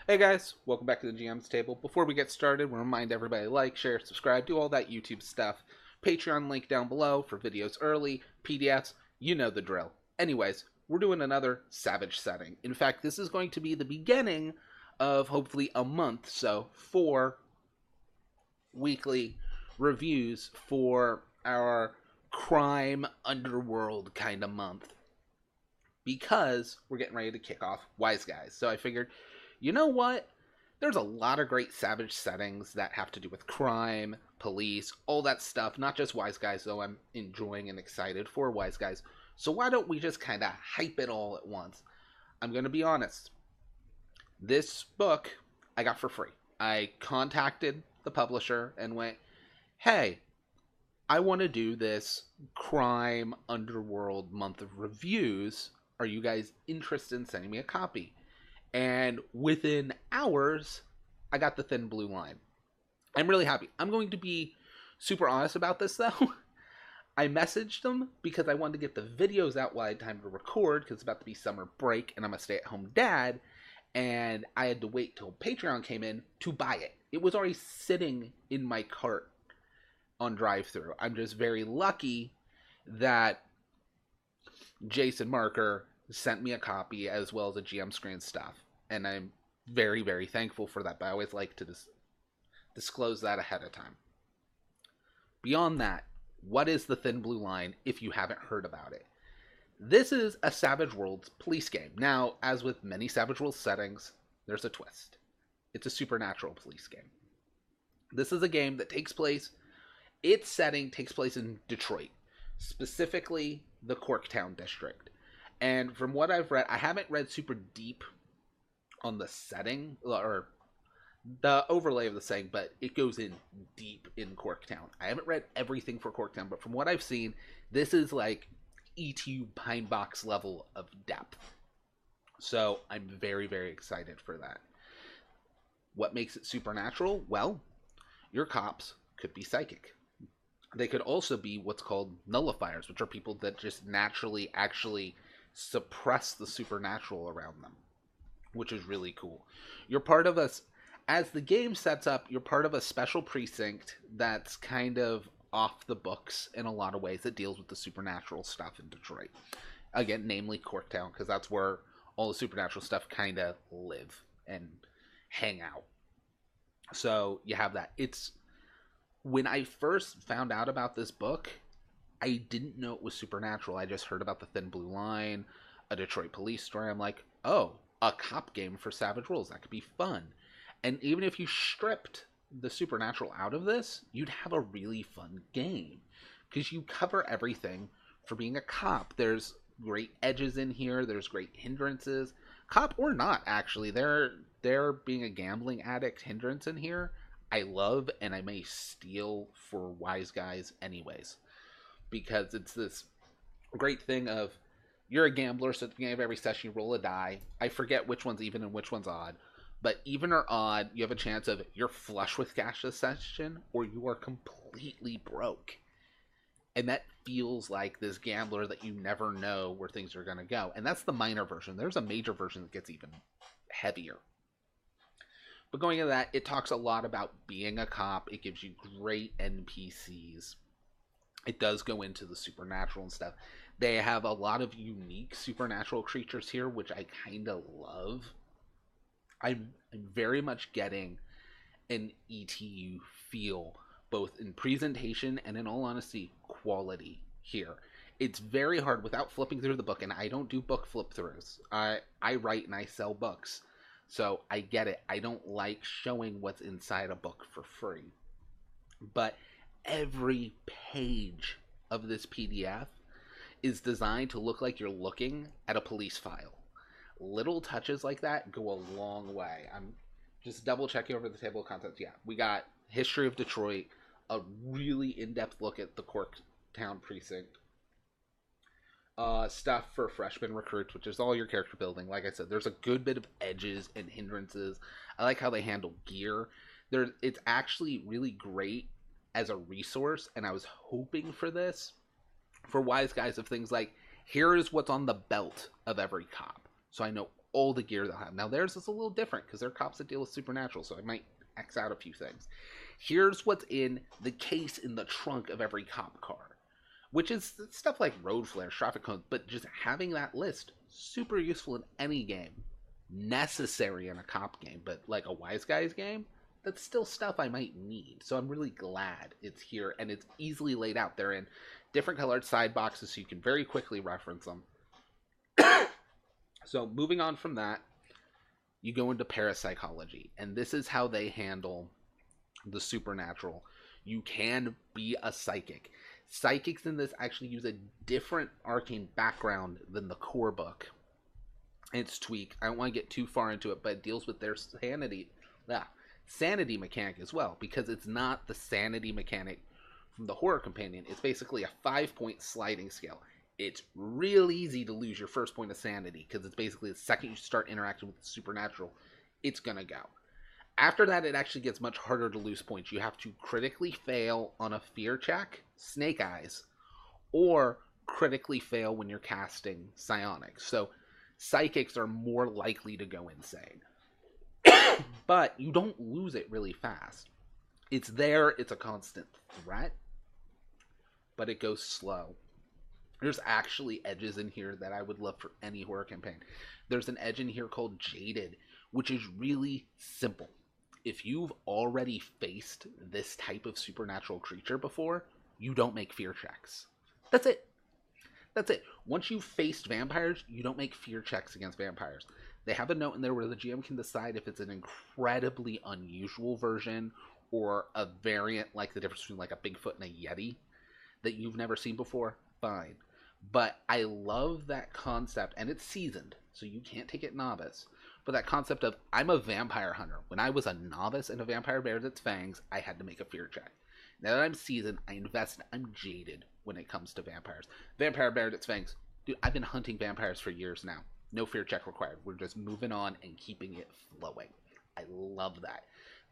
Hey guys, welcome back to the GM's table. Before we get started, we'll remind everybody to like, share, subscribe, do all that YouTube stuff. Patreon link down below for videos early, PDFs, you know the drill. Anyways, we're doing another Savage setting. In fact, this is going to be the beginning of hopefully a month, so 4 weekly reviews for our crime underworld kind of month. Because we're getting ready to kick off Wise Guys. So I figured, you know what? There's a lot of great Savage settings that have to do with crime, police, all that stuff. Not just Wise Guys, though I'm enjoying and excited for Wise Guys. So why don't we just kind of hype it all at once? I'm going to be honest. This book I got for free. I contacted the publisher and went, hey, I want to do this crime underworld month of reviews. Are you guys interested in sending me a copy? And within hours, I got the Thin Blue Line. I'm really happy. I'm going to be super honest about this, though. I messaged them because I wanted to get the videos out while I had time to record, because it's about to be summer break, and I'm a stay-at-home dad, and I had to wait till Patreon came in to buy it. It was already sitting in my cart on drive-thru. I'm just very lucky that Jason Marker sent me a copy as well as a GM screen stuff, and I'm very, very thankful for that, but I always like to disclose that ahead of time. Beyond that, what is the Thin Blue Line if you haven't heard about it? This is a Savage Worlds police game. Now, as with many Savage Worlds settings, there's a twist. It's a supernatural police game. This is a game that its setting takes place in Detroit, specifically the Corktown district. And from what I've read, I haven't read super deep on the setting or the overlay of the setting, but it goes in deep in Corktown. I haven't read everything for Corktown, but from what I've seen, this is like ETU Pine Box level of depth. So I'm very, very excited for that. What makes it supernatural? Well, your cops could be psychic. They could also be what's called nullifiers, which are people that just naturally actually suppress the supernatural around them, which is really cool. You're part of us, as the game sets up, you're part of a special precinct that's kind of off the books in a lot of ways that deals with the supernatural stuff in Detroit. Again, namely Corktown, because that's where all the supernatural stuff kind of live and hang out. So you have that. When I first found out about this book, I didn't know it was supernatural. I just heard about the Thin Blue Line, a Detroit police story. I'm like, oh, a cop game for Savage Worlds. That could be fun. And even if you stripped the supernatural out of this, you'd have a really fun game. Because you cover everything for being a cop. There's great edges in here. There's great hindrances. Cop or not, actually. There being a gambling addict hindrance in here, I love, and I may steal for Wise Guys anyways. Because it's this great thing of, you're a gambler, so at the beginning of every session you roll a die. I forget which one's even and which one's odd. But even or odd, you have a chance of you're flush with cash this session, or you are completely broke. And that feels like this gambler that you never know where things are going to go. And that's the minor version. There's a major version that gets even heavier. But going into that, it talks a lot about being a cop. It gives you great NPCs. It does go into the supernatural and stuff. They have a lot of unique supernatural creatures here, which I kind of love. I'm very much getting an ETU feel, both in presentation and, in all honesty, quality here. It's very hard without flipping through the book, and I don't do book flip-throughs. I write and I sell books, so I get it. I don't like showing what's inside a book for free. But every page of this PDF is designed to look like you're looking at a police file. Little touches like that go a long way. I'm just double checking over the table of contents. Yeah, we got History of Detroit, a really in-depth look at the Corktown precinct, stuff for freshman recruits, which is all your character building. Like I said, there's a good bit of edges and hindrances. I like how they handle gear. It's actually really great as a resource, and I was hoping for this for Wise Guys, of things like, here is what's on the belt of every cop, so I know all the gear they'll have. Now theirs is a little different because they're cops that deal with supernatural, so I might X out a few things. Here's what's in the case in the trunk of every cop car, which is stuff like road flares, traffic cones, but just having that list, super useful in any game. Necessary in a cop game, but like a Wise Guys game, that's still stuff I might need. So I'm really glad it's here, and it's easily laid out. They're in different colored side boxes, so you can very quickly reference them. So moving on from that, you go into parapsychology, and this is how they handle the supernatural. You can be a psychic. Psychics in this actually use a different arcane background than the core book. It's tweaked. I don't want to get too far into it, but it deals with their sanity mechanic as well, because it's not the sanity mechanic from the horror companion. It's basically a 5-point sliding scale. It's real easy to lose your first point of sanity, because it's basically the second you start interacting with the supernatural, it's gonna go. After that, it actually gets much harder to lose points. You have to critically fail on a fear check, Snake Eyes, or critically fail when you're casting psionics. So psychics are more likely to go insane. But you don't lose it really fast. It's there, it's a constant threat, but it goes slow. There's actually edges in here that I would love for any horror campaign. There's an edge in here called Jaded, which is really simple. If you've already faced this type of supernatural creature before, you don't make fear checks. That's it. That's it. Once you've faced vampires, you don't make fear checks against vampires. They have a note in there where the GM can decide if it's an incredibly unusual version or a variant, like the difference between like a Bigfoot and a Yeti that you've never seen before. Fine. But I love that concept, and it's seasoned, so you can't take it novice. But that concept of, I'm a vampire hunter. When I was a novice and a vampire bared its fangs, I had to make a fear check. Now that I'm seasoned, I invest, I'm jaded when it comes to vampires. Vampire bared its fangs. Dude, I've been hunting vampires for years now. No fear check required. We're just moving on and keeping it flowing. I love that.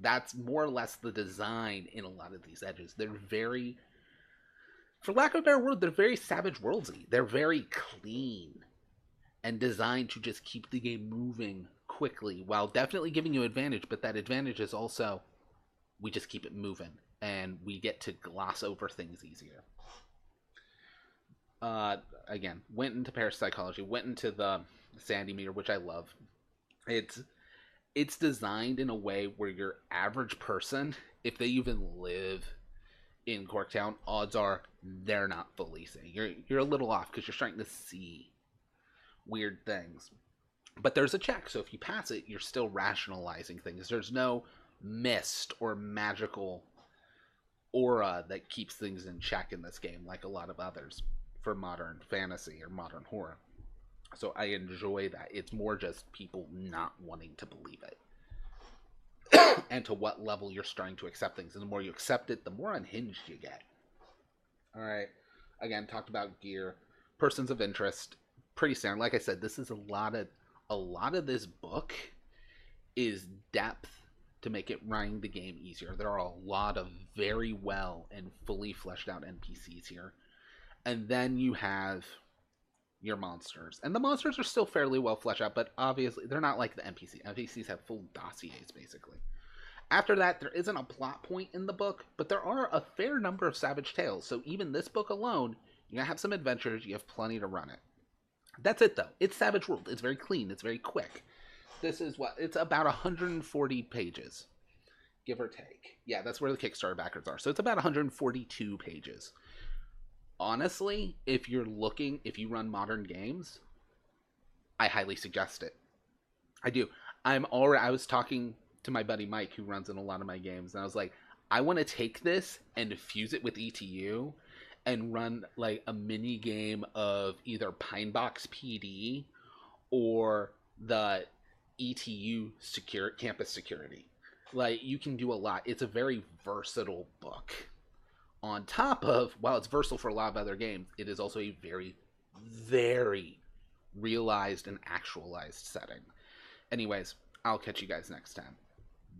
That's more or less the design in a lot of these edges. They're very, for lack of a better word, they're very Savage Worldsy. They're very clean and designed to just keep the game moving quickly while definitely giving you advantage, but that advantage is also, we just keep it moving and we get to gloss over things easier. Again, went into parapsychology, went into the Sandy meter, which I love. It's designed in a way where your average person, if they even live in Corktown, odds are they're not fully sane. You're a little off because you're starting to see weird things. But there's a check, so if you pass it, you're still rationalizing things. There's no mist or magical aura that keeps things in check in this game, like a lot of others for modern fantasy or modern horror. So I enjoy that. It's more just people not wanting to believe it. And to what level you're starting to accept things. And the more you accept it, the more unhinged you get. Alright. Again, talked about gear. Persons of interest. Pretty standard. Like I said, this is a lot of this book is depth to make it running the game easier. There are a lot of very well and fully fleshed out NPCs here. And then you have your monsters. And the monsters are still fairly well fleshed out, but obviously they're not like the NPC. NPCs have full dossiers, basically. After that, there isn't a plot point in the book, but there are a fair number of Savage Tales. So even this book alone, you're going to have some adventures. You have plenty to run it. That's it, though. It's Savage World. It's very clean. It's very quick. This is what? It's about 140 pages, give or take. Yeah, that's where the Kickstarter backers are. So it's about 142 pages. Honestly, if you run modern games, I highly suggest it. I do. I was talking to my buddy Mike, who runs in a lot of my games, and I was like, I want to take this and fuse it with ETU and run like a mini game of either Pinebox PD or the ETU campus security. Like, you can do a lot. It's a very versatile book. On top of, while it's versatile for a lot of other games, it is also a very, very realized and actualized setting. Anyways, I'll catch you guys next time.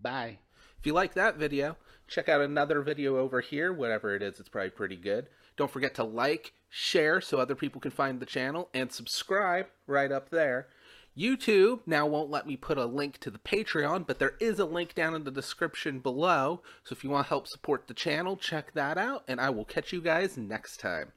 Bye. If you like that video, check out another video over here. Whatever it is, it's probably pretty good. Don't forget to like, share so other people can find the channel, and subscribe right up there. YouTube now won't let me put a link to the Patreon, but there is a link down in the description below. So if you want to help support the channel, check that out, and I will catch you guys next time.